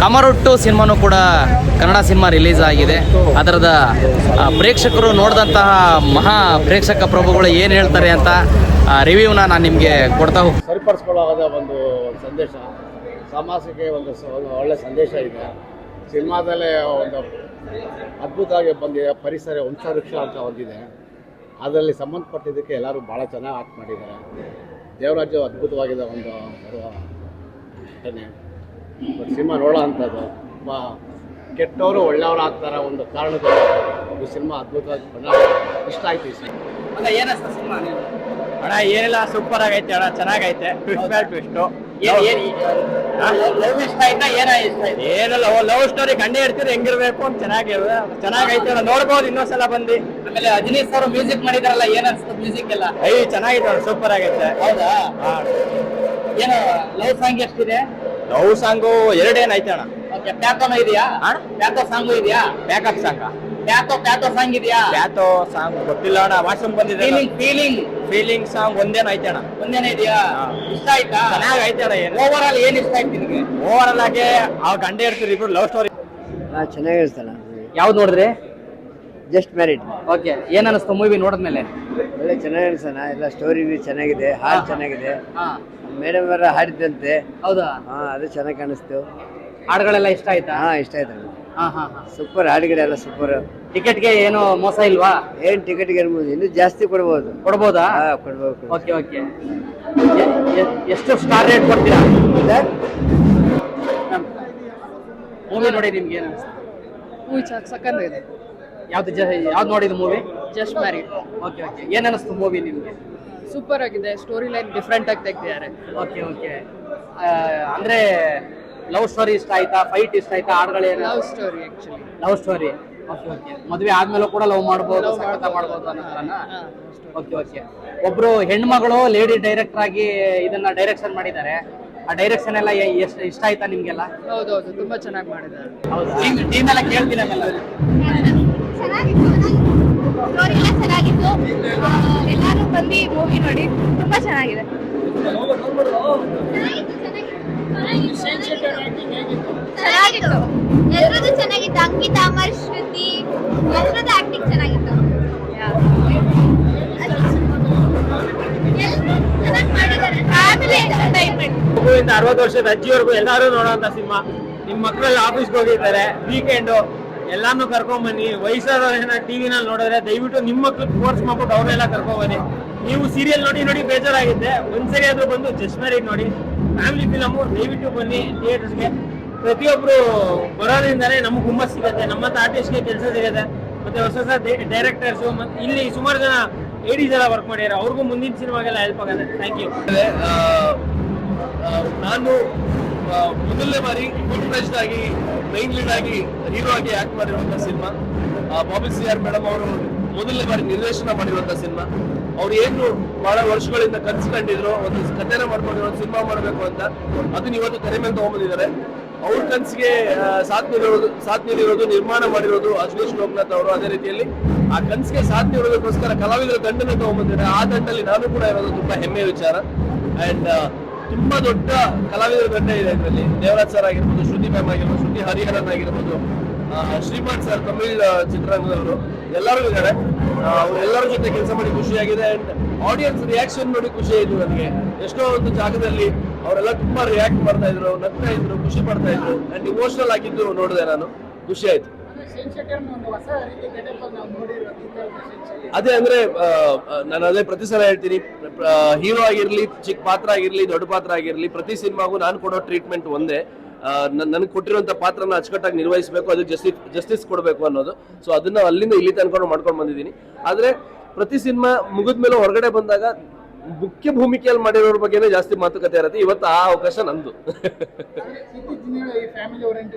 ಅಮರೊಟ್ಟು ಸಿನಿಮಾನೂ ಕೂಡ Kannada cinema release ಆಗಿದೆ. ಅದರದ ಪ್ರೇಕ್ಷಕರು ನೋಡಿದಂತಹ ಮಹಾ ಪ್ರೇಕ್ಷಕ ಪ್ರಭುಗಳು ಏನು ಹೇಳ್ತಾರೆ ಅಂತ ರಿವ್ಯೂನ ನಾನು ನಿಮಗೆ ಕೊಡ್ತಾ ಹೋಗ್ತೀನಿ. ಸರಿಪಡಿಸ್ಕೊಳ್ಳೋದ ಒಂದು ಸಂದೇಶ, ಸಮಾಜಕ್ಕೆ ಒಂದು ಒಳ್ಳೆ ಸಂದೇಶ ಇದೆ. ಸಿನಿಮಾದಲ್ಲೇ ಒಂದು ಅದ್ಭುತವಾಗಿ ಬಂದಿದೆ. ಪರಿಸರ ವಂಶವೃಕ್ಷ ಅಂತ ಹೊಂದಿದೆ. ಅದರಲ್ಲಿ ಸಂಬಂಧಪಟ್ಟಿದ್ದಕ್ಕೆ ಎಲ್ಲರೂ ಭಾಳ ಚೆನ್ನಾಗಿ ಆಕ್ಟ್ ಮಾಡಿದ್ದಾರೆ. ದೇವರಾಜು ಅದ್ಭುತವಾಗಿದೆ ಒಂದು ಬರುವ ಘಟನೆ. ಸಿನಿಮಾ ನೋಡೋ ಅಂಥದ್ದು ಕೆಟ್ಟವರು ಒಳ್ಳೆಯವರು ಆಗ್ತಾರೆ ಒಂದು ಕಾರಣದಲ್ಲಿ ಈ ಸಿನಿಮಾ ಅದ್ಭುತವಾಗಿ ಇಷ್ಟ ಆಯ್ತು. ಈ ಸಿನಿಮಾ ಏನಿಸ್ತ ಸಿನಿಮಾ ಅಣ್ಣ ಏನಿಲ್ಲ, ಸೂಪರ್ ಆಗೈತೆ ಅಣ್ಣ, ಚೆನ್ನಾಗೈತೆ. ಟ್ವಿಸ್ಟ್ ಮೇಲೆ ಟ್ವಿಸ್ಟು. ಲವ್ ಇಷ್ಟ ಆಯ್ತಾ? ಏನಲ್ಲ ಲವ್ ಸ್ಟೋರಿ ಕಂಡು ಹಿಡ್ತೀರಿ ಹೆಂಗಿರ್ಬೇಕು ಅಂತ ಚೆನ್ನಾಗೈತೆ ಅಣ್ಣ, ನೋಡ್ಬೋದು ಇನ್ನೊಂದ್ಸಲ ಬಂದು. ಆಮೇಲೆ ಅಜನೀಶ್ ಅವರು ಮ್ಯೂಸಿಕ್ ಮಾಡಿದಾರಲ್ಲ, ಏನ್ ಅನ್ಸುತ್ತೆ ಮ್ಯೂಸಿಕ್ ಎಲ್ಲ? ಚೆನ್ನಾಗಿದೆ ಅಣ್ಣ, ಸೂಪರ್ ಆಗೈತೆ. ಹೌದಾ? ಏನು ಲವ್ ಸಾಂಗ್ ಎಷ್ಟಿದೆ? ಲವ್ ಸಾಂಗು 2 ಏನೈತೆ ಅಣ್ಣ. ಪ್ಯಾತೋನ ಇದೆಯಾ? ಪ್ಯಾತೋ ಸಾಂಗು ಇದೆಯಾ? ಬ್ಯಾಕಪ್ ಸಾಂಗ ಪ್ಯಾತೋ ಸಾಂಗ್ ಇದೆಯಾ? ಪ್ಯಾತೋ ಸಾಂಗ್ ಗೊತ್ತಿಲ್ಲ ಅಣ್ಣ, ವಾಟ್ಸಪ್ ಬಂದಿದೆ. ಫೀಲಿಂಗ್ ಸಾಂಗ್ ಒಂದೇನೈತೆ ಅಣ್ಣ. ಒಂದೇನ ಇದೆಯಾ? ಇಷ್ಟ ಆಯ್ತಾ? ಚೆನ್ನಾಗೈತೆ ಅಣ್ಣ. ಏನು ಓವರ್ ಆಲ್ ಏನ್ ಇಷ್ಟ ಆಯ್ತು ನಿನಗೆ? ಓವರ್ ಆಲ್ ಆಗಿ ಅವ್ರು ಗಂಡೆ ಇರ್ತೀರಿ ಇಬ್ರು ಲವ್ ಸ್ಟೋರಿ ಚೆನ್ನಾಗಿರ್ತಲ್ಲ. ಯಾವ್ದು ನೋಡಿದ್ರಿ? Just married. ಓಕೆ, ಏನ್ ಅನಿಸ್ತು ಮೂವಿ ನೋಡಿದ್ಮೇಲೆ? ಒಳ್ಳೆ ಚೆನ್ನಾಗಿ ಅನ್ಸಣ. ಎಲ್ಲ ಸ್ಟೋರಿ ಚೆನ್ನಾಗಿದೆ, ಹಾಡು ಚೆನ್ನಾಗಿದೆ. ಮೇಡಮ್ ಅವರ ಹಾಡಿದಂತೆ. ಹೌದಾ? ಅದು ಚೆನ್ನಾಗಿ ಕಾಣಿಸ್ತು. ಹಾಡುಗಳೆಲ್ಲ ಇಷ್ಟ ಆಯ್ತಾ? ಇಷ್ಟ ಆಯ್ತು. ಸೂಪರ್ ಹಾಡುಗಳೆಲ್ಲ ಸೂಪರ್. ಟಿಕೆಟ್ಗೆ ಏನು ಮೋಸ ಇಲ್ವಾ? ಏನ್ ಟಿಕೆಟ್ಗೆ ಇರ್ಬೋದು, ಇನ್ನೂ ಜಾಸ್ತಿ ಕೊಡ್ಬೋದು. ಕೊಡ್ಬೋದಾ? ಕೊಡ್ಬೋದು. ಓಕೆ. ಎಷ್ಟು ಸ್ಟಾರ್ ರೇಟ್ ಕೊಡ್ತೀರಾ ಮೂವಿ ನೋಡಿ? ನಿಮ್ಗೆ ಏನು ಮೂವಿ ಸಕ್ಕತ್ತಾಗಿದೆ. ಯಾವ್ದು ನೋಡಿದ ಮೂವಿ? Just married. ಓಕೆ. ಏನ್ ಅನಿಸ್ತು ಮೂವಿ ನಿಮ್ಗೆ? ಸೂಪರ್ ಆಗಿದೆ. ಸ್ಟೋರಿ ಲೈನ್ ಡಿಫ್ರೆಂಟ್ ಆಗಿ ತೆಗ್ದಿದ್ದಾರೆ. ಓಕೆ. ಅಂದ್ರೆ ಲವ್ ಸ್ಟೋರಿ ಇಷ್ಟ ಆಯ್ತಾ? ಫೈಟ್ ಇಷ್ಟ ಆಯ್ತಾ? ಹಾಡುಗಳೇನು? Love story actually. Love story. Okay. ಮದುವೆ ಆದ್ಮೇಲೆ ಕೂಡ ಲವ್ ಮಾಡ್ಬೋದು, ಸಖತ ಮಾಡ್ಬೋದು ಅನ್ನೋದನ್ನ. ಓಕೆ. ಒಬ್ರು ಹೆಣ್ಮಗಳು ಲೇಡಿ ಡೈರೆಕ್ಟರ್ ಆಗಿ ಇದನ್ನ ಡೈರೆಕ್ಷನ್ ಮಾಡಿದ್ದಾರೆ. ಆ ಡೈರೆಕ್ಷನ್ ಎಲ್ಲ ಎಷ್ಟು ಇಷ್ಟ ಆಯ್ತಾ ನಿಮ್ಗೆಲ್ಲ? ಹೌದೌದು, ತುಂಬಾ ಚೆನ್ನಾಗಿ ಮಾಡಿದ್ದಾರೆ. ಟೀಮ್ ಎಲ್ಲ ಕೇಳ್ತೀನಿ ಆಮೇಲೆ. ಚೆನ್ನಾಗಿತ್ತು, ಸ್ಟೋರಿ ಎಲ್ಲ ಚೆನ್ನಾಗಿತ್ತು. ಎಲ್ಲರೂ ಬಂದು ಮೂವಿ ನೋಡಿ, ತುಂಬಾ ಚೆನ್ನಾಗಿದೆ. ಚೆನ್ನಾಗಿತ್ತು, ಎಲ್ಲರದ್ದು ಚೆನ್ನಾಗಿತ್ತು. ಅಂಕಿತ, ಅಮರ್, ಶ್ರುತಿ ಎಲ್ಲರದ್ದು ಆಕ್ಟಿಂಗ್ ಚೆನ್ನಾಗಿತ್ತು. Family entertainment. 60 ವರ್ಷದ ಅಜ್ಜಿವರೆಗೂ ಎಲ್ಲರೂ ನೋಡೋಂಥ ಸಿನಿಮಾ. ನಿಮ್ಮ ಮಕ್ಕಳೆಲ್ಲ ಆಫೀಸ್ಗೆ ಹೋಗಿರ್ತಾರೆ, ವೀಕೆಂಡು ಎಲ್ಲಾನು ಕರ್ಕೊಂಡ್ ಬನ್ನಿ. ವಯಸ್ಸಾದವ್ರನ್ನ ಟಿವಿನಲ್ಲಿ ನೋಡಿದ್ರೆ ದಯವಿಟ್ಟು ನಿಮ್ಮ ಮಕ್ಳಿಗೆ ಫೋರ್ಸ್ ಮಾಡ್ಬಿಟ್ಟು ಅವ್ರನ್ನೆಲ್ಲ ಕರ್ಕೊಂಡ್ ಬನ್ನಿ. ನೀವು ಸೀರಿಯಲ್ ನೋಡಿ ಬೇಜಾರಾಗಿದ್ದೆ, ಒಂದ್ಸರಿ ಆದ್ರೂ ಬಂದು ಜಸ್ಟ್ ಮ್ಯಾರಿಡ್ ನೋಡಿ. ಫ್ಯಾಮಿಲಿ ಫಿಲಮು, ದಯವಿಟ್ಟು ಬನ್ನಿ ಥಿಯೇಟರ್ಸ್ಗೆ. ಪ್ರತಿಯೊಬ್ರು ಬರೋದ್ರಿಂದಾನೇ ನಮ್ಗೆ ಹುಮ್ಮಸ್ ಸಿಗುತ್ತೆ, ನಮ್ಮಂತ ಆರ್ಟಿಸ್ಟ್ಗೆ ಕೆಲಸ ಸಿಗುತ್ತೆ. ಮತ್ತೆ ಹೊಸ ಡೈರೆಕ್ಟರ್ಸು ಮತ್ತೆ ಇಲ್ಲಿ ಸುಮಾರು ಜನ ಏಡೀಸ್ ಎಲ್ಲ ವರ್ಕ್ ಮಾಡಿದ್ದಾರೆ, ಅವ್ರಿಗೂ ಮುಂದಿನ ಸಿನಿಮಾಗೆಲ್ಲ ಹೆಲ್ಪ್ ಆಗುತ್ತೆ. Thank you. ನಾನು ಮೊದಲನೇ ಬಾರಿ ಫುಲ್ ಫ್ಲೆಜ್ಡ್ ಆಗಿ ಮೈನ್ ಲೀಡ್ ಆಗಿ ಹೀರೋ ಆಗಿ ಆಕ್ಟ್ ಮಾಡಿರುವಂತಹ ಸಿನಿಮಾ. ಬಾಬಿ ಸಿಆರ್ ಮೇಡಮ್ ಅವರು ಮೊದಲನೇ ಬಾರಿ ನಿರ್ದೇಶನ ಮಾಡಿರುವಂತಹ ಸಿನಿಮಾ. ಅವ್ರು ಏನು ಬಹಳ ವರ್ಷಗಳಿಂದ ಕನಸು ಕಂಡಿದ್ರು, ಒಂದು ಕಥೆನ ಮಾಡ್ಕೊಂಡಿರೋ ಒಂದು ಸಿನಿಮಾ ಮಾಡಬೇಕು ಅಂತ, ಅದನ್ನ ಇವತ್ತು ತೆರೆ ಮೇಲೆ ತಗೊಂಡ್ಬಂದಿದ್ದಾರೆ. ಅವ್ರ ಕನಸಿಗೆ ಸಾಥ್ ನೀಡಿರೋದು ನಿರ್ಮಾಣ ಮಾಡಿರೋದು ಅಜನೀಶ್ ಲೋಕನಾಥ್ ಅವರು. ಅದೇ ರೀತಿಯಲ್ಲಿ ಆ ಕನಸಿಗೆ ಸಾಥ್ ನೀಡೋದಕ್ಕೋಸ್ಕರ ಕಲಾವಿದರ ದಂಡನ್ನು ತಗೊಂಡ್ಬಂದಿದ್ದಾರೆ. ಆ ದಂಡಲ್ಲಿ ನಾನು ಕೂಡ ಇರೋದು ತುಂಬಾ ಹೆಮ್ಮೆಯ ವಿಚಾರ. ಅಂಡ್ ತುಂಬಾ ದೊಡ್ಡ ಕಲಾವಿದರ ದಂಡ ಇದೆ ಇದರಲ್ಲಿ. ದೇವರಾಜ್ ಸರ್ ಆಗಿರ್ಬೋದು, ಶ್ರುತಿ ಮ್ಯಾಮ್ ಆಗಿರ್ಬೋದು, ಶ್ರುತಿ ಹರಿಹರನ್ ಆಗಿರ್ಬೋದು, ಶ್ರೀಮಾನ್ ಸರ್ ತಮಿಳ್ ಚಿತ್ರರಂಗದವರು ಎಲ್ಲರೂ ಇದ್ದಾರೆ. ಅವರೆಲ್ಲರ ಜೊತೆ ಕೆಲಸ ಮಾಡಿ ಖುಷಿಯಾಗಿದೆ. ಅಂಡ್ ಆಡಿಯನ್ಸ್ ರಿಯಾಕ್ಷನ್ ನೋಡಿ ಖುಷಿ ಆಯ್ತು ನನಗೆ. ಎಷ್ಟೋ ಒಂದು ಜಾಗದಲ್ಲಿ ಅವರೆಲ್ಲ ತುಂಬಾ ರಿಯಾಕ್ಟ್ ಮಾಡ್ತಾ ಇದ್ರು, ನಗ್ತಾ ಇದ್ರು, ಖುಷಿ ಪಡ್ತಾ ಇದ್ರು. ಅಂಡ್ ಇಮೋಷನಲ್ ಆಗಿದ್ದು ನೋಡಿದೆ ನಾನು, ಖುಷಿ ಆಯ್ತು. ಅದೇ ಅಂದ್ರೆ ನಾನು ಅದೇ ಪ್ರತಿ ಸಲ ಹೇಳ್ತೀನಿ, ಹೀರೋ ಆಗಿರ್ಲಿ, ಚಿಕ್ಕ ಪಾತ್ರ ಆಗಿರ್ಲಿ, ದೊಡ್ಡ ಪಾತ್ರ ಆಗಿರ್ಲಿ, ಪ್ರತಿ ಸಿನಿಮಾಗೂ ನಾನು ಕೊಡೋ ಟ್ರೀಟ್ಮೆಂಟ್ ಒಂದೇ. ನನಗೆ ಕೊಟ್ಟಿರುವಂತ ಪಾತ್ರನ ಅಚ್ಚುಕಟ್ಟಾಗಿ ನಿರ್ವಹಿಸಬೇಕು, ಅದಕ್ಕೆ ಜಸ್ಟಿಸ್ ಕೊಡಬೇಕು ಅನ್ನೋದು. ಸೊ ಅದನ್ನ ಅಲ್ಲಿಂದ ಇಲ್ಲಿ ತನ್ಕೊಂಡು ಮಾಡ್ಕೊಂಡು ಬಂದಿದ್ದೀನಿ. ಆದ್ರೆ ಪ್ರತಿ ಸಿನಿಮಾ ಮುಗಿದ್ಮೇಲೆ ಹೊರಗಡೆ ಬಂದಾಗ ಮುಖ್ಯ ಭೂಮಿಕೆಯಲ್ಲಿ ಮಾಡಿರೋರ ಬಗ್ಗೆನೇ ಜಾಸ್ತಿ ಮಾತುಕತೆ ಇರುತ್ತೆ. ಇವತ್ತು ಆ ಅವಕಾಶ ನಂದು.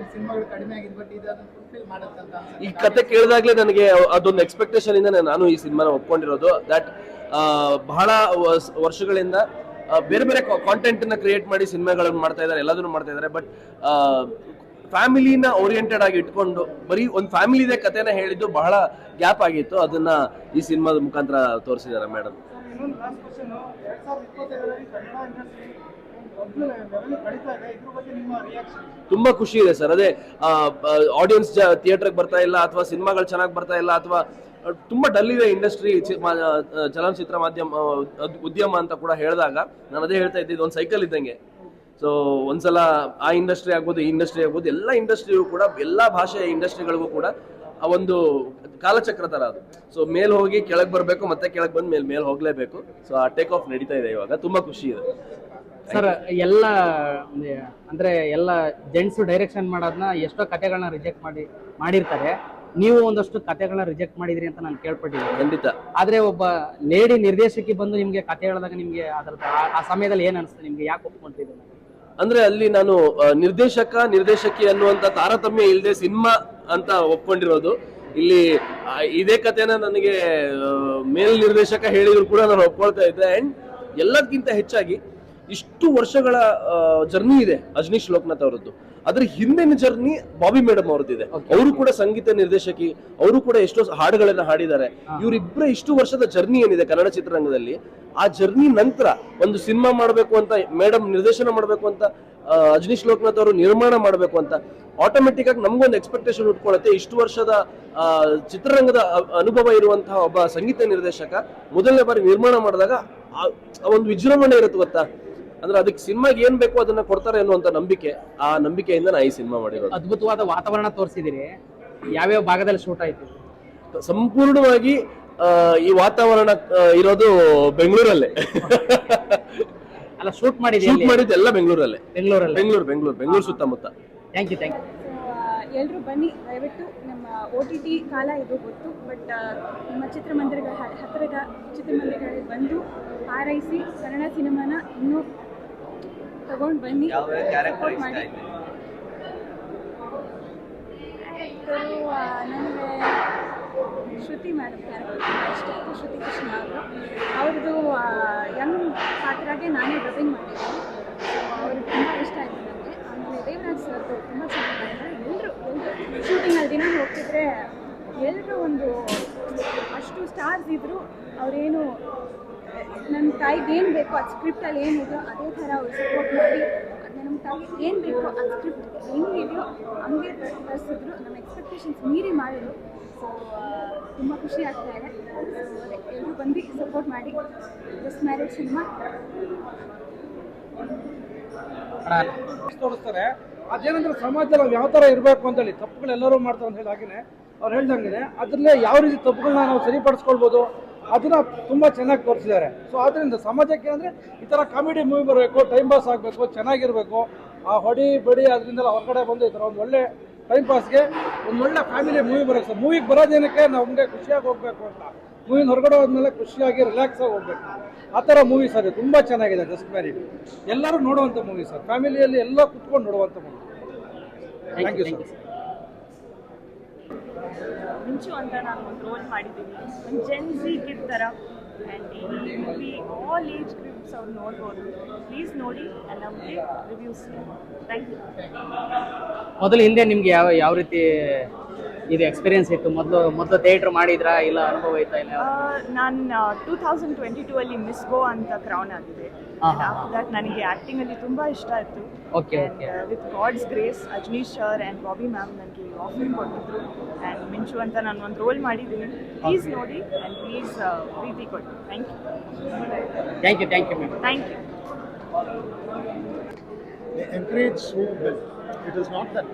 ಈ ಕತೆ ಕೇಳಿದಾಗ್ಲೇ ನನಗೆ ಅದೊಂದು ಎಕ್ಸ್ಪೆಕ್ಟೇಷನ್ ಇಂದ ನಾನು ಈ ಸಿನಿಮಾನ ಒಪ್ಕೊಂಡಿರೋದು. ದಟ್ ಬಹಳ ವರ್ಷಗಳಿಂದ ಬೇರೆ ಬೇರೆ ಕಾಂಟೆಂಟ್ ನ ಕ್ರಿಯೇಟ್ ಮಾಡಿ ಸಿನಿಮಾಗಳನ್ನು ಮಾಡ್ತಾ ಇದ್ದಾರೆ, ಎಲ್ಲದನ್ನು ಮಾಡ್ತಾ ಇದ್ದಾರೆ. ಬಟ್ ಫ್ಯಾಮಿಲಿನ ಓರಿಯೆಂಟೆಡ್ ಆಗಿ ಇಟ್ಕೊಂಡು ಬರೀ ಒಂದು ಫ್ಯಾಮಿಲಿದೇ ಕಥೆನ ಹೇಳಿದ್ದು ಬಹಳ ಗ್ಯಾಪ್ ಆಗಿತ್ತು. ಅದನ್ನ ಈ ಸಿನಿಮಾದ ಮುಖಾಂತರ ತೋರಿಸಿದ್ದಾರೆ ಮೇಡಮ್. ತುಂಬಾ ಖುಷಿ ಇದೆ ಸರ್. ಅದೇ ಆಡಿಯನ್ಸ್ ಥಿಯೇಟರ್ಗೆ ಬರ್ತಾ ಇಲ್ಲ, ಅಥವಾ ಸಿನಿಮಾಗಳು ಚೆನ್ನಾಗಿ ಬರ್ತಾ ಇಲ್ಲ, ಅಥವಾ ತುಂಬಾ ಡಲ್ ಇದೆ ಇಂಡಸ್ಟ್ರಿ, ಚಲನಚಿತ್ರ ಮಾಧ್ಯಮ ಉದ್ಯಮ ಅಂತ ಕೂಡ ಹೇಳಿದಾಗ ನಾನು ಅದೇ ಹೇಳ್ತಾ ಇದ್ದಿದ್ದು, ಒಂದು ಸೈಕಲ್ ಇದ್ದಂಗೆ. ಸೊ ಒಂದ್ಸಲ ಆ ಇಂಡಸ್ಟ್ರಿ ಆಗ್ಬೋದು, ಈ ಇಂಡಸ್ಟ್ರಿ ಆಗ್ಬೋದು, ಎಲ್ಲ ಇಂಡಸ್ಟ್ರಿಯೂ ಕೂಡ, ಎಲ್ಲ ಭಾಷೆಯ ಇಂಡಸ್ಟ್ರಿಗಳಿಗೂ ಕೂಡ ಆ ಒಂದು ಕಾಲಚಕ್ರ ತರ ಅದು. ಸೊ ಮೇಲ್ ಹೋಗಿ ಕೆಳಗೆ ಬರಬೇಕು, ಮತ್ತೆ ಕೆಳಗೆ ಬಂದು ಮೇಲ್ ಹೋಗ್ಲೇಬೇಕು. ಸೊ ಆ ಟೇಕ್ ಆಫ್ ನಡೀತಾ ಇದೆ ಇವಾಗ. ತುಂಬಾ ಖುಷಿ ಇದೆ ಸರ್. ಎಲ್ಲ ಅಂದ್ರೆ ಎಲ್ಲ ಜೆಂಟ್ಸ್ ಡೈರೆಕ್ಷನ್ ಮಾಡೋದನ್ನ ಎಷ್ಟೋ ಕಥೆಗಳನ್ನ ರಿಜೆಕ್ಟ್ ಮಾಡಿರ್ತಾರೆ. ನೀವು ಒಂದಷ್ಟು ಕಥೆಗಳನ್ನ ರಿಜೆಕ್ಟ್ ಮಾಡಿದ್ರಿ ಅಂತ ನಾನು ಕೇಳ್ಪಟ್ಟಿದ್ದೀನಿ. ಖಂಡಿತ. ಆದ್ರೆ ಒಬ್ಬ ಲೇಡಿ ನಿರ್ದೇಶಕಿ ಬಂದು ನಿಮ್ಗೆ ಕಥೆ ಹೇಳಿದಾಗ ನಿಮ್ಗೆ ಅದರದ ಆ ಸಮಯದಲ್ಲಿ ಏನ್ ಅನಿಸ್ತು ನಿಮ್ಗೆ? ಯಾಕೆ ಒಪ್ಕೊಂಡ್ರಿ? ಅಂದ್ರೆ ಅಲ್ಲಿ ನಾನು ನಿರ್ದೇಶಕಿ ಅನ್ನುವಂತ ತಾರತಮ್ಯ ಇಲ್ಲದೆ ಸಿನಿಮಾ ಅಂತ ಒಪ್ಕೊಂಡಿರೋದು. ಇಲ್ಲಿ ಇದೇ ಕಥೆನ ನನಗೆ ಮೇಲ್ ನಿರ್ದೇಶಕ ಹೇಳಿದ್ರು ಕೂಡ ನಾನು ಒಪ್ಕೊಳ್ತಾ ಇದ್ದೆ. ಅಂಡ್ ಎಲ್ಲದಕ್ಕಿಂತ ಹೆಚ್ಚಾಗಿ ಇಷ್ಟು ವರ್ಷಗಳ ಜರ್ನಿ ಇದೆ ಅಜನೀಶ್ ಲೋಕನಾಥ್ ಅವರದ್ದು. ಅದ್ರ ಹಿಂದಿನ ಜರ್ನಿ ಬಾಬಿ ಮೇಡಮ್ ಅವ್ರದ್ದಿದೆ. ಅವರು ಕೂಡ ಸಂಗೀತ ನಿರ್ದೇಶಕಿ, ಅವರು ಕೂಡ ಎಷ್ಟೋ ಹಾಡುಗಳನ್ನ ಹಾಡಿದ್ದಾರೆ. ಇವರಿಬ್ಬರ ಇಷ್ಟು ವರ್ಷದ ಜರ್ನಿ ಏನಿದೆ ಕನ್ನಡ ಚಿತ್ರರಂಗದಲ್ಲಿ, ಆ ಜರ್ನಿ ನಂತರ ಒಂದು ಸಿನಿಮಾ ಮಾಡಬೇಕು ಅಂತ ಮೇಡಮ್ ನಿರ್ದೇಶನ ಮಾಡಬೇಕು ಅಂತ, ಅಜನೀಶ್ ಲೋಕನಾಥ್ ಅವರು ನಿರ್ಮಾಣ ಮಾಡಬೇಕು ಅಂತ ಆಟೋಮೆಟಿಕ್ ಆಗಿ ನಮ್ಗೊಂದು ಎಕ್ಸ್ಪೆಕ್ಟೇಷನ್ ಉಟ್ಕೊಳ್ಳುತ್ತೆ. ಇಷ್ಟು ವರ್ಷದ ಚಿತ್ರರಂಗದ ಅನುಭವ ಇರುವಂತಹ ಒಬ್ಬ ಸಂಗೀತ ನಿರ್ದೇಶಕ ಮೊದಲನೇ ಬಾರಿ ನಿರ್ಮಾಣ ಮಾಡಿದಾಗ ಒಂದು ವಿಜೃಂಭಣೆ ಇರುತ್ತೆ ಗೊತ್ತಾ. ಅಂದ್ರೆ ಅದಕ್ಕೆ ಸಿನಿಮಾಗೆ ಏನ್ ಬೇಕು ಅದನ್ನ ಕೊಡ್ತಾರೆ ಅನ್ನುವಂತ ನಂಬಿಕೆ, ಆ ನಂಬಿಕೆಯಿಂದ ನಾ ಈ ಸಿನಿಮಾ ಮಾಡಿರೋದು. ಅದ್ಭುತವಾದ ವಾತಾವರಣ ತೋರಿಸಿದಿರಿ. ಯಾವ್ಯಾವ ಭಾಗದಲ್ಲಿ ಶೂಟ್ ಆಯ್ತು? ಸಂಪೂರ್ಣವಾಗಿ ಈ ವಾತಾವರಣ ಇರೋದು ಬೆಂಗಳೂರಲ್ಲೇ. ಅಲ್ಲ, ಶೂಟ್ ಮಾಡಿದ್ದು ಎಲ್ಲ ಬೆಂಗಳೂರಲ್ಲೇ. ಬೆಂಗಳೂರು ಸುತ್ತಮುತ್ತ. Thank you. ಎಲ್ಲರೂ ಬನ್ನಿ, ದಯವಿಟ್ಟು. ನಮ್ಮ OTT ಕಾಲ ಇದು ಗೊತ್ತು, ಬಟ್ ನಮ್ಮ ಚಿತ್ರಮಂದಿರಗಳ ಹತ್ತಿರದ ಚಿತ್ರಮಂದಿರಗಳಿಗೆ ಬಂದು ಹಾರೈಸಿ ಕನ್ನಡ ಸಿನಿಮಾನ ಇನ್ನೂ ತಗೊಂಡು ಬನ್ನಿ, ಸಪೋರ್ಟ್ ಮಾಡಿ. ನನಗೆ ಶ್ರುತಿ ಮೇಡಮ್ ಕ್ಯಾರೆಕ್ಟರ್ ತುಂಬ ಇಷ್ಟ ಆಯಿತು. ಶ್ರುತಿ ಕೃಷ್ಣ ಅವರು, ಅವ್ರದ್ದು ಯಂಗ್ ಪಾತ್ರಾಗೆ ನಾನೇ ಡಬ್ಬಿಂಗ್ ಮಾಡಿದ್ದೀನಿ. ಅವ್ರಿಗೆ ತುಂಬ ಇಷ್ಟ ಆಯಿತು ನನಗೆ. ಆಮೇಲೆ ದೇವರಾಜ್ ಸರ್ ತುಂಬ ಚೆನ್ನಾಗಿ ಮಾಡಿದ್ದಾರೆ. ಎಲ್ಲರೂ ಶೂಟಿಂಗಲ್ಲಿ ದಿನ ಹೋಗ್ತಿದ್ರೆ ಎಲ್ಲರೂ ಒಂದು ಅಷ್ಟು ಸ್ಟಾರ್ಸ್ ಇದ್ದರು. ಅವರೇನು ನನ್ನ ತಾಯಿಗೆ ಏನು ಬೇಕೋ ಅದು ಸ್ಕ್ರಿಪ್ಟಲ್ಲಿ ಏನಿದೆಯೋ ಅದೇ ಥರ ಅವ್ರು ಸಪೋರ್ಟ್ ಮಾಡಿ, ಅದನ್ನ ನಮ್ಮ ತಾಯಿಗೆ ಏನು ಬೇಕೋ ಅದು ಸ್ಕ್ರಿಪ್ಟ್ ಹೆಂಗಿದೆಯೋ ಹಂಗೆ ತರಿಸಿದ್ರು. ನಮ್ಮ ಎಕ್ಸ್ಪೆಕ್ಟೇಷನ್ಸ್ ಮೀರಿ ಮಾಡಿದ್ರು. ಸೊ ತುಂಬ ಖುಷಿ ಆಗ್ತಾ ಇದೆ. ಎಲ್ಲರೂ ಬಂದು ಸಪೋರ್ಟ್ ಮಾಡಿ. ಜಸ್ಟ್ ಮ್ಯಾರೇಜ್ ಸಿನಿಮಾ ತೋರಿಸ್ತಾರೆ. ಅದೇನಂದ್ರೆ ಸಮಾಜದಲ್ಲಿ ನಾವು ಯಾವ ಥರ ಇರಬೇಕು ಅಂತೇಳಿ, ತಪ್ಪುಗಳು ಎಲ್ಲರೂ ಮಾಡ್ತಾರೆ ಅಂತ ಹೇಳಿ ಹಾಗೆಯೇ ಅವ್ರು ಹೇಳ್ದಂಗೆ ಅದರಲ್ಲೇ ಯಾವ ರೀತಿ ತಪ್ಪುಗಳನ್ನ ನಾವು ಸರಿಪಡಿಸ್ಕೊಳ್ಬೋದು ಅದನ್ನ ತುಂಬ ಚೆನ್ನಾಗಿ ತೋರಿಸಿದ್ದಾರೆ. ಸೊ ಆದ್ದರಿಂದ ಸಮಾಜಕ್ಕೆ ಅಂದರೆ ಈ ಥರ ಕಾಮಿಡಿ ಮೂವಿ ಬರಬೇಕು, ಟೈಮ್ ಪಾಸ್ ಆಗಬೇಕು, ಚೆನ್ನಾಗಿರಬೇಕು. ಆ ಹೊಡಿ ಬಡಿ ಅದರಿಂದೆಲ್ಲ ಹೊರಗಡೆ ಬಂದು ಈ ಥರ ಒಂದು ಒಳ್ಳೆ ಟೈಮ್ ಪಾಸ್ಗೆ ಒಂದು ಒಳ್ಳೆ ಫ್ಯಾಮಿಲಿ ಮೂವಿ ಬರೋಕ್ಕೆ ಸರ್. ಮೂವಿಗೆ ಬರೋದೇನಕ್ಕೆ ನಮಗೆ ಖುಷಿಯಾಗಿ ಹೋಗಬೇಕು ಅಂತ, ಮೂವಿನ ಹೊರಗಡೆ ಹೋದ್ಮೇಲೆ ಖುಷಿಯಾಗಿ ರಿಲ್ಯಾಕ್ಸ್ ಆಗಿ ಹೋಗ್ಬೇಕು. ಆ ಥರ ಮೂವಿ ಸರ್ ತುಂಬ ಚೆನ್ನಾಗಿದೆ. ಜಸ್ಟ್ ಮ್ಯಾರಿಡ್ ಎಲ್ಲರೂ ನೋಡುವಂಥ ಮೂವಿ ಸರ್, ಫ್ಯಾಮಿಲಿಯಲ್ಲಿ ಎಲ್ಲ ಕುತ್ಕೊಂಡು ನೋಡುವಂಥ ಮೂವಿ. Thank you sir. ಮಿಂಚು ಅಂತ ನಾನು ಒಂದು ರೋಲ್ ಮಾಡಿದ್ದೀನಿ, ಒಂದು ಜೆನ್ಸಿ ಕಿಡ್ ಥರ. ಆ್ಯಂಡ್ ಈ ಮೂವಿ ಆಲ್ ಏಜ್ ಗ್ರೂಪ್ಸ್ ಅವ್ರು ನೋಡ್ಬೋದು. ಪ್ಲೀಸ್ ನೋಡಿ ಆ್ಯಂಡ್ ನಮಗೆ ರಿವ್ಯೂಸ್. Thank you. ಮೊದಲು ಹಿಂದೆ ನಿಮ್ಗೆ ಯಾವ ರೀತಿ ಇದು ಎಕ್ಸ್ಪೀರಿಯನ್ಸ್ ಇತ್ತು? ಮೊದಲು ಥಿಯೇಟರ್ ಮಾಡಿದ್ರಾ, ಇಲ್ಲ ಅನುಭವ ಐತಾ? ಇಲ್ಲ, ನಾನು 2022 ಮಿಸ್ ಗೋವಾ ಅಂತ ಕ್ರೌನ್ ಆಗಿದೆ. ಆಫ್ಟರ್ ದಟ್ ನನಗೆ ಆ್ಯಕ್ಟಿಂಗಲ್ಲಿ ತುಂಬ ಇಷ್ಟ ಆಯಿತು. With God's grace Ajaneesh sir and Bobby ma'am ನನಗೆ ಆಫರ್ ಕೊಟ್ಟಿದ್ರು. ಆ್ಯಂಡ್ ಮಿಂಚು ಅಂತ ನಾನು ಒಂದು ರೋಲ್ ಮಾಡಿದ್ದೀನಿ. ಪ್ಲೀಸ್ ನೋಡಿ ಆ್ಯಂಡ್ ಪ್ಲೀಸ್ ಪ್ರೀತಿ ಕೊಡಿ. Thank you. Thank you ma'am. Thank you. They encourage so well. It is not that